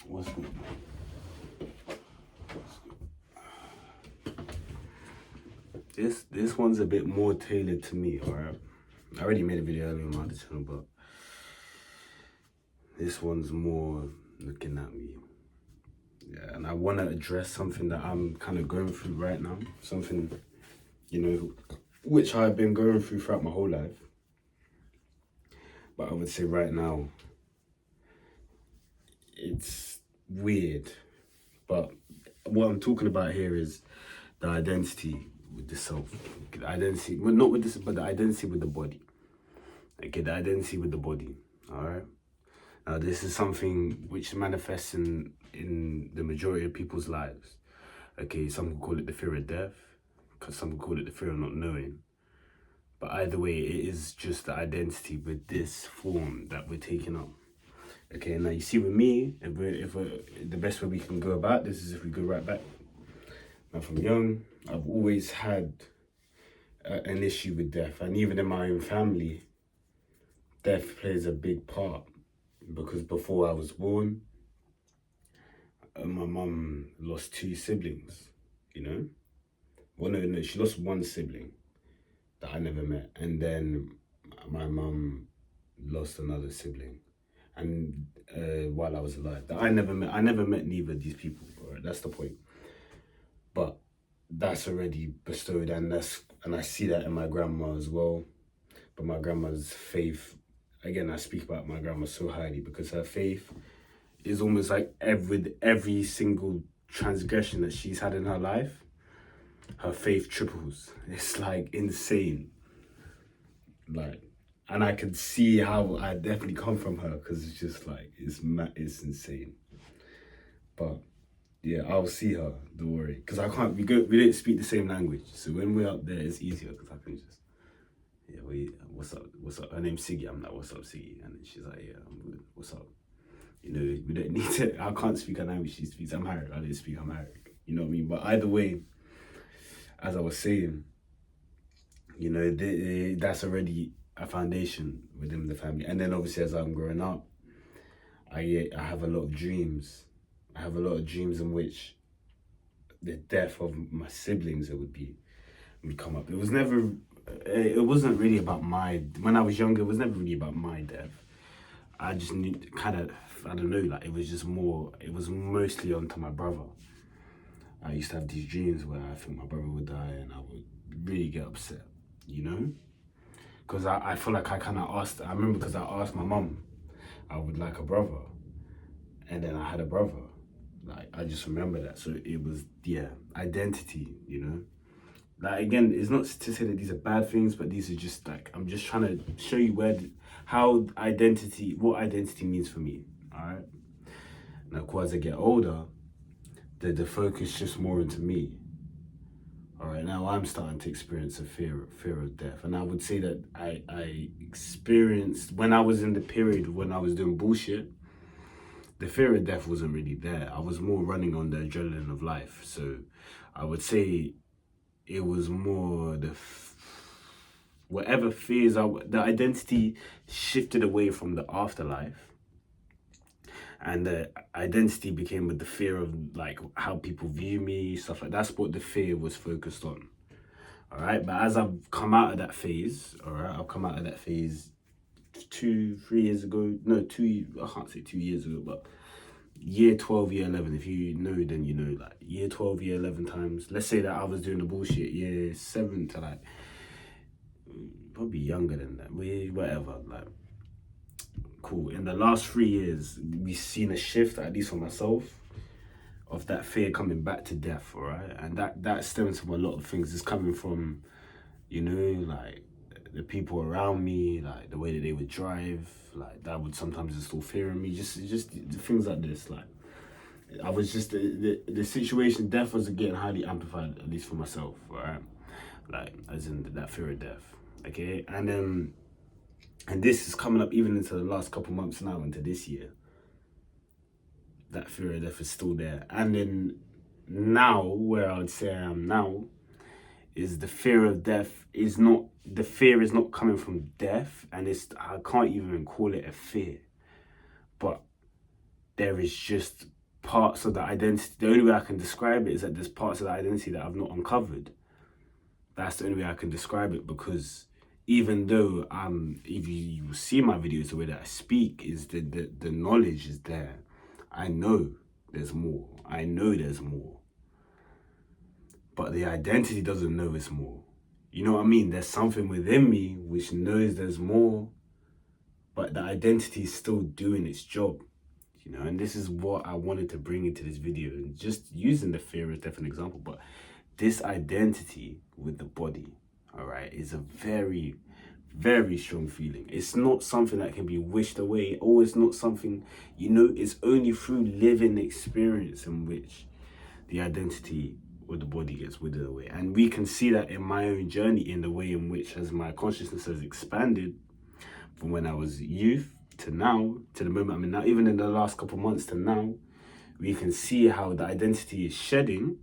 What's good? This one's a bit more tailored to me, alright? I already made a video earlier on my other channel, but this one's more looking at me. Yeah, and I want to address something that I'm kind of going through right now. Something, which I've been going through throughout my whole life. But I would say right now, it's weird. But what I'm talking about here is the identity with the self. The identity, well, not with this, but the identity with the body. Okay, the identity with the body. Alright? Now, this is something which manifests in the majority of people's lives. Okay, some will call it the fear of death, because some will call it the fear of not knowing. But either way, it is just the identity with this form that we're taking up. Okay, now you see with me, the best way we can go about this is if we go right back. Now from young, I've always had an issue with death. And even in my own family, death plays a big part. Because before I was born, my mum lost 2 siblings, Well, no, she lost 1 sibling that I never met. And then my mum lost another sibling. And while I was alive, that I never met neither of these people. Right? That's the point. But that's already bestowed, and I see that in my grandma as well. But my grandma's faith, again, I speak about my grandma so highly because her faith is almost like every single transgression that she's had in her life, her faith triples. It's like insane. And I can see how I definitely come from her because it's just like, it's insane. But yeah, I'll see her, don't worry. Because we don't speak the same language. So when we're up there, it's easier because I can just, what's up? Her name's Siggy. I'm like, what's up, Siggy? And then she's like, yeah, I'm good. What's up? We don't need to, I can't speak her language. She speaks Amharic. I don't speak Amharic. You know what I mean? But either way, as I was saying, that's already a foundation within the family. And then obviously as I'm growing up, I have a lot of dreams. I have a lot of dreams in which the death of my siblings would come up. It wasn't really about when I was younger, it was never really about my death. I just need I don't know, it was mostly onto my brother. I used to have these dreams where I think my brother would die and I would really get upset, Because I feel like I remember because I asked my mum, I would like a brother. And then I had a brother. I just remember that. So it was, identity, Again, it's not to say that these are bad things, but these are just I'm just trying to show you what identity means for me, all right? Now, of course, as I get older, the focus shifts more into me. All right, now I'm starting to experience a fear of death. And I would say that I experienced, when I was in the period when I was doing bullshit, the fear of death wasn't really there. I was more running on the adrenaline of life. So I would say it was more whatever fears, the identity shifted away from the afterlife. And the identity became with the fear of how people view me, stuff like that. That's what the fear was focused on. All right, but as I've come out of that phase, I've come out of that phase 2-3 years ago. No, I can't say 2 years ago, but year 12, year 11. If you know, then you know. Year 12, year 11 times. Let's say that I was doing the bullshit year 7 to probably younger than that. Whatever. Cool. In the last 3 years, we've seen a shift, at least for myself, of that fear coming back to death, all right? And that stems from a lot of things. It's coming from, the people around me, the way that they would drive, that would sometimes instill fear in me. Just things like this, I was just, the situation, death was getting highly amplified, at least for myself, all right? As in that fear of death, okay? And this is coming up even into the last couple months now, into this year. That fear of death is still there. And then now, where I would say I am now, is the fear of death is not coming from death, and I can't even call it a fear. But there is just parts of the identity. The only way I can describe it is that there's parts of the identity that I've not uncovered. That's the only way I can describe it, because even though if you see my videos, the way that I speak is the knowledge is there. I know there's more. I know there's more. But the identity doesn't know it's more. You know what I mean? There's something within me which knows there's more, but the identity is still doing its job. You know, and this is what I wanted to bring into this video, and just using the fear as definite example. But this identity with the body, all right, is a very, very strong feeling. It's not something that can be wished away, or it's not something, you know, it's only through living experience in which the identity with the body gets withered away. And we can see that in my own journey, in the way in which, as my consciousness has expanded from when I was youth to now, to the moment I'm in now, even in the last couple of months to now, we can see how the identity is shedding.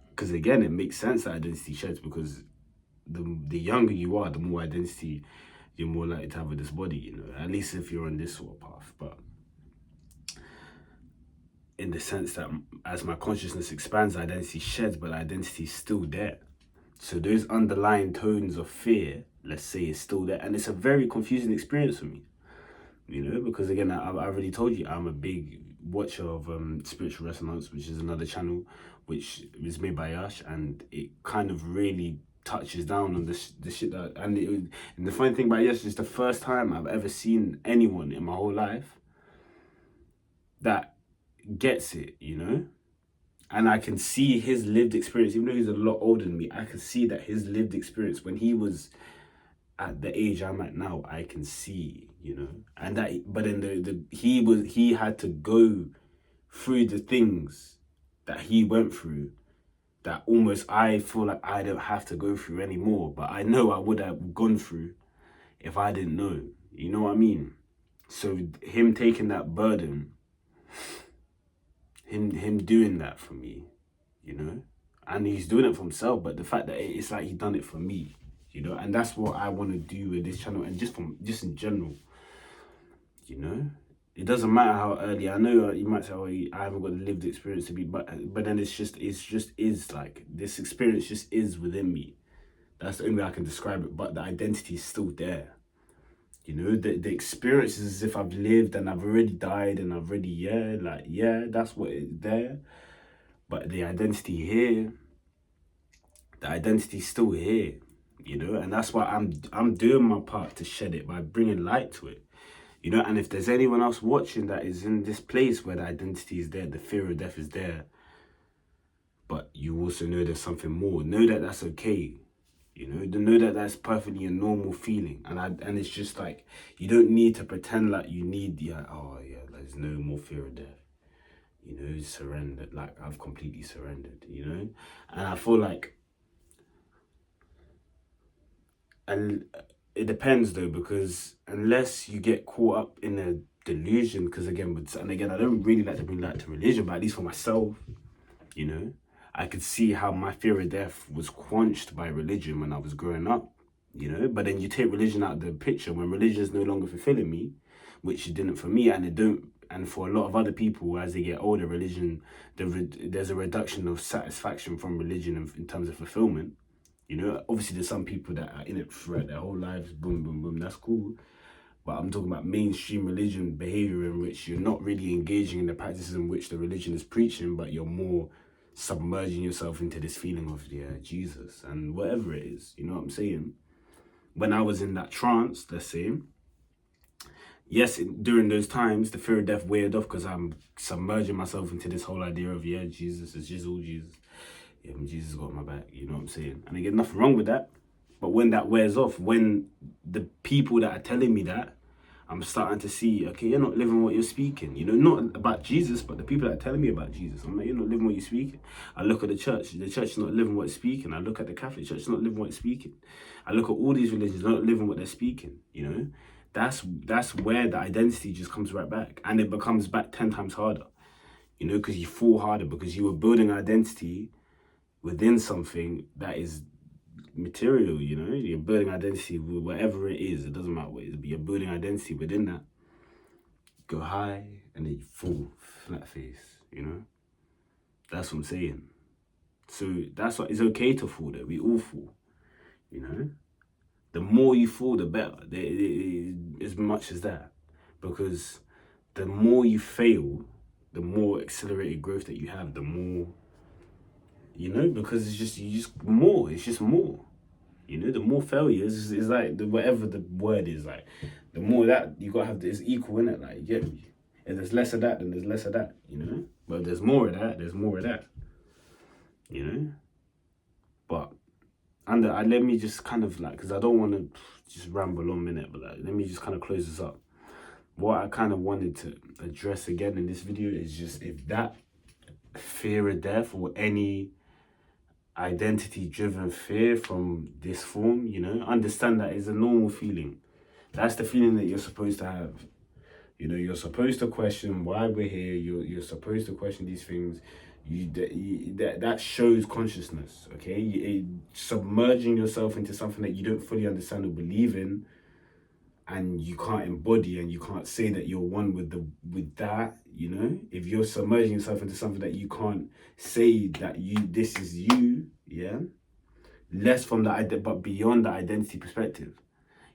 Because again, it makes sense that identity sheds, because the younger you are, the more identity you're more likely to have with this body, you know, at least if you're on this sort of path. But in the sense that as my consciousness expands, identity sheds, but identity is still there. So those underlying tones of fear, let's say, is still there. And it's a very confusing experience for me, you know, because again, I already told you, I'm a big watcher of Spiritual Resonance, which is another channel which is made by Yash, and it kind of really touches down on the shit that, and the funny thing about Yash is the first time I've ever seen anyone in my whole life that gets it, you know. And I can see his lived experience, even though he's a lot older than me, I can see that his lived experience when he was at the age I'm at now, I can see, you know. And that, but then he had to go through the things that he went through that almost I feel like I don't have to go through anymore, but I know I would have gone through if I didn't know, you know what I mean? So him taking that burden, him doing that for me, you know, and he's doing it for himself, but the fact that it's like he done it for me, you know, and that's what I want to do with this channel, and just in general, you know. It doesn't matter how early. I know you might say, "Oh, I haven't got the lived experience to be," but then it's just is like this experience just is within me. That's the only way I can describe it. But the identity is still there. You know, the experience is as if I've lived and I've already died and I've already, that's what is there. But the identity here, the identity is still here, you know, and that's why I'm doing my part to shed it by bringing light to it, you know. And if there's anyone else watching that is in this place where the identity is there, the fear of death is there, but you also know there's something more, know that that's okay. You know that that's perfectly a normal feeling, and it's just like, you don't need to pretend like you need there's no more fear of death. You know, surrendered, like I've completely surrendered. You know, and I feel like, and it depends though, because unless you get caught up in a delusion, because again, I don't really like to bring light to religion, but at least for myself, you know, I could see how my fear of death was quenched by religion when I was growing up, you know. But then you take religion out of the picture when religion is no longer fulfilling me, which it didn't for me, and it don't. And for a lot of other people, as they get older, religion, there's a reduction of satisfaction from religion in terms of fulfillment. You know, obviously there's some people that are in it throughout their whole lives, boom, boom, boom, that's cool. But I'm talking about mainstream religion behavior in which you're not really engaging in the practices in which the religion is preaching, but you're more submerging yourself into this feeling of Jesus and whatever it is, you know what I'm saying? When I was in that trance, let's say, yes, during those times, the fear of death weared off because I'm submerging myself into this whole idea of, Jesus, it's just all Jesus. Yeah, Jesus got my back, you know what I'm saying? And again, nothing wrong with that. But when that wears off, when the people that are telling me that, I'm starting to see, okay, you're not living what you're speaking. You know, not about Jesus, but the people that are telling me about Jesus. I'm like, you're not living what you're speaking. I look at the church is not living what it's speaking. I look at the Catholic Church, it's not living what it's speaking. I look at all these religions, they're not living what they're speaking, you know? That's where the identity just comes right back. And it becomes back 10 times harder, you know, because you fall harder, because you were building identity within something that is material, you know. You're building identity with whatever it is, it doesn't matter what it is, but you're building identity within that. Go high and then you fall flat face, you know? That's what I'm saying. So that's why it's okay to fall there. We all fall, you know? The more you fall, the better. As much as that. Because the more you fail, the more accelerated growth that you have, the more, you know, because it's just more. You know, the more failures is like whatever the word is, like the more that you gotta have, it's equal in it. Like, you get me? If there's less of that, then there's less of that, you know? But if there's more of that, there's more of that. You know? But let me just kind of like, because I don't want to just ramble on a minute, but like, let me just kind of close this up. What I kind of wanted to address again in this video is just, if that fear of death or any identity driven fear from this form, you know, understand that is a normal feeling. That's the feeling that you're supposed to have. You know, you're supposed to question why we're here. You're supposed to question these things. That shows consciousness, okay? Submerging yourself into something that you don't fully understand or believe in, and you can't embody, and you can't say that you're one with that, you know? If you're submerging yourself into something that you can't say that this is you, yeah? Less from but beyond the identity perspective.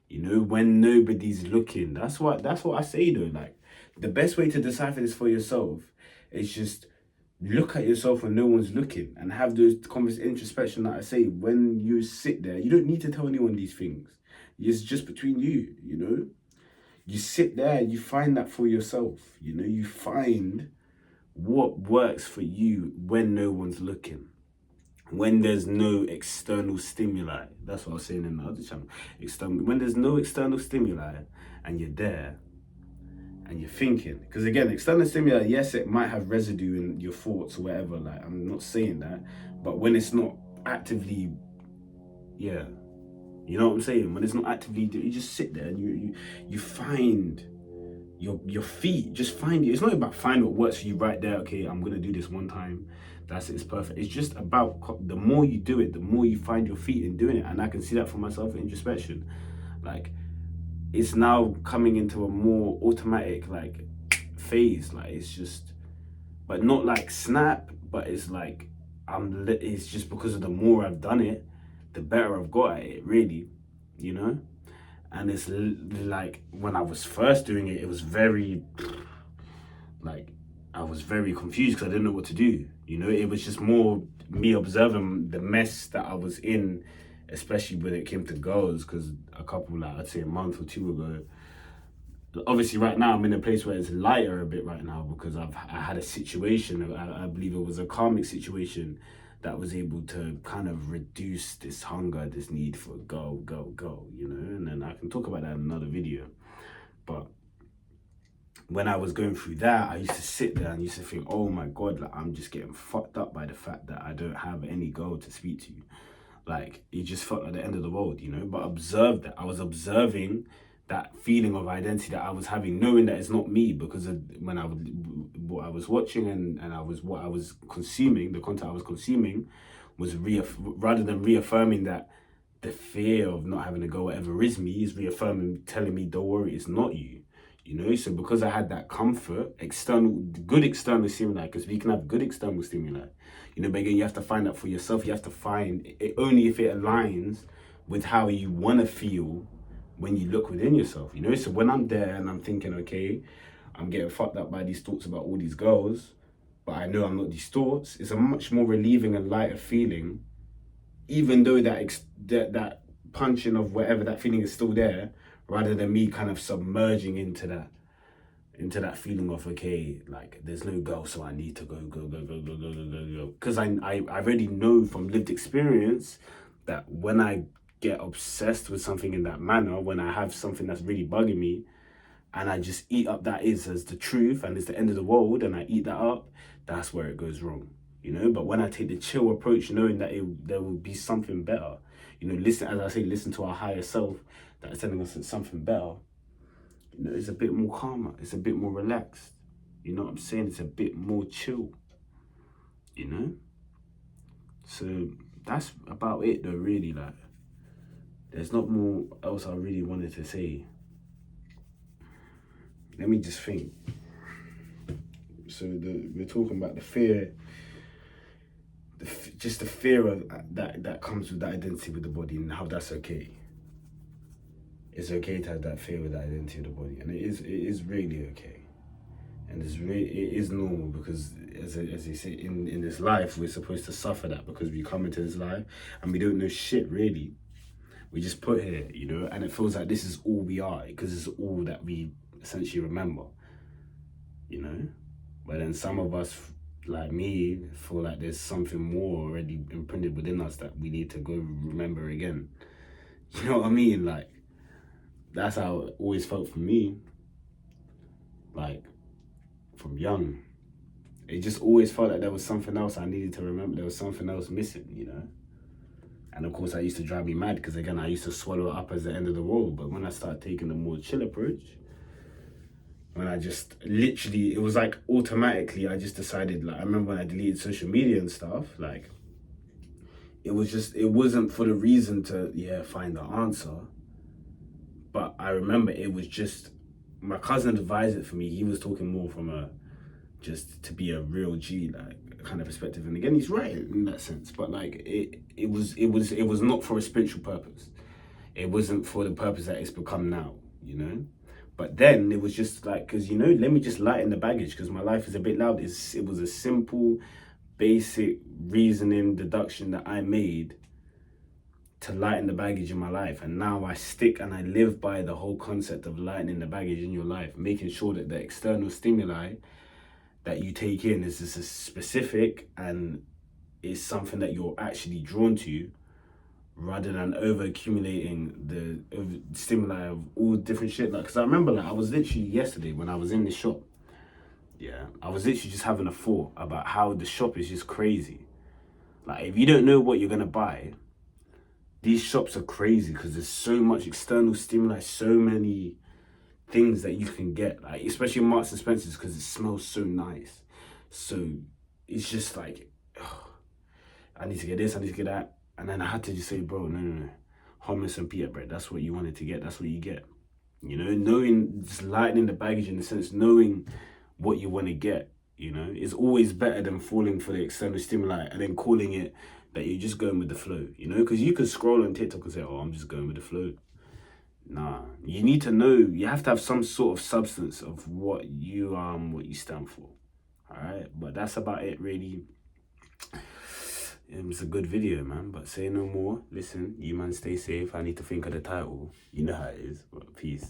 You know, when nobody's looking. That's what I say though. Like, the best way to decipher this for yourself is just look at yourself when no one's looking and have those introspection that I say. When you sit there, you don't need to tell anyone these things. It's just between you, you know? You sit there, you find that for yourself, you know? You find what works for you when no one's looking. When there's no external stimuli. That's what I was saying in the other channel. When there's no external stimuli and you're there and you're thinking, because again, external stimuli, yes, it might have residue in your thoughts or whatever, like, I'm not saying that, but when it's not actively, yeah, you know what I'm saying? When it's not actively, you just sit there and you find your feet, just find it. It's not about find what works for you right there. Okay, I'm gonna do this one time, that's it, it's perfect. It's just about the more you do it, the more you find your feet in doing it. And I can see that for myself in introspection. Like, it's now coming into a more automatic like phase. Like, it's just, but not like snap, but it's like it's just because of the more I've done it, the better I've got at it, really, you know? And it's like, when I was first doing it, it was very, like, I was very confused because I didn't know what to do. You know, it was just more me observing the mess that I was in, especially when it came to girls, because a couple, like, I'd say a month or two ago, obviously right now I'm in a place where it's lighter a bit right now because I had a situation, I believe it was a karmic situation that was able to kind of reduce this hunger, this need for go, you know, and then I can talk about that in another video. But when I was going through that, I used to sit there and used to think, oh my God, like, I'm just getting fucked up by the fact that I don't have any girl to speak to. Like, it just felt like the end of the world, you know? But observe that. I was observing that feeling of identity that I was having, knowing that it's not me, because of what I was watching and what I was consuming, the content I was consuming was rather than reaffirming that the fear of not having a go, whatever is me, is reaffirming, telling me, don't worry, it's not you. You know, so because I had that comfort, good external stimuli, because we can have good external stimuli, you know, but again, you have to find that for yourself. You have to find it only if it aligns with how you want to feel when you look within yourself, you know. So when I'm there and I'm thinking, okay, I'm getting fucked up by these thoughts about all these girls, but I know I'm not these thoughts, it's a much more relieving and lighter feeling, even though that punching of whatever that feeling is still there, rather than me kind of submerging into that feeling of, okay, like, there's no girl, so I need to go. Because I already know from lived experience that when I get obsessed with something in that manner, when I have something that's really bugging me, and I just eat up that is as the truth and it's the end of the world, and I eat that up, that's where it goes wrong, you know. But when I take the chill approach, knowing that there will be something better, you know, listen to our higher self that is telling us it's something better, you know, it's a bit more calmer, it's a bit more relaxed, you know what I'm saying? It's a bit more chill, you know? So that's about it though, really. Like, there's not more else I really wanted to say. Let me just think. we're talking about the fear, just the fear of that comes with the identity with the body, and how that's okay. It's okay to have that fear with the identity of the body, and it is really okay, and it is normal, because as they say, in this life we're supposed to suffer that, because we come into this life and we don't know shit really. We just put here, you know, and it feels like this is all we are, because it's all that we essentially remember, you know. But then some of us, like me, feel like there's something more already imprinted within us that we need to go remember again. You know what I mean? Like, that's how it always felt for me. Like, from young, it just always felt like there was something else I needed to remember. There was something else missing, you know. And of course, that used to drive me mad, because again, I used to swallow it up as the end of the world. But when I started taking the more chill approach, when I just literally, it was like automatically, I just decided, like, I remember when I deleted social media and stuff, like, it wasn't for the reason to, find the answer. But I remember it was just, my cousin advised it for me. He was talking more from just to be a real G, like, kind of perspective. And again, he's right in that sense. But like, it was not for a spiritual purpose. It wasn't for the purpose that it's become now, you know. But then it was just like, because, you know, let me just lighten the baggage, because my life is a bit loud. It was a simple, basic reasoning deduction that I made to lighten the baggage in my life. And now I stick and I live by the whole concept of lightening the baggage in your life, making sure that the external stimuli that you take in is just specific and is something that you're actually drawn to, rather than over accumulating the stimuli of all different shit. Like, because I remember, like, I was literally yesterday when I was in the shop, I was literally just having a thought about how the shop is just crazy. Like, if you don't know what you're gonna buy, these shops are crazy, because there's so much external stimuli, so many things that you can get, like, especially in Marks and Spencer's, because it smells so nice. So it's just like, ugh, I need to get this, I need to get that. And then I had to just say, bro, no. Hummus and pita bread, that's what you wanted to get, that's what you get. You know, knowing, just lightening the baggage in the sense, knowing what you want to get, you know, is always better than falling for the external stimuli and then calling it that you're just going with the flow, you know, because you could scroll on TikTok and say, oh, I'm just going with the flow. Nah, you need to know, you have to have some sort of substance of what you stand for. All right, but that's about it, really. It was a good video, man, but say no more. Listen, you man, stay safe. I need to think of the title. You know how it is, but peace.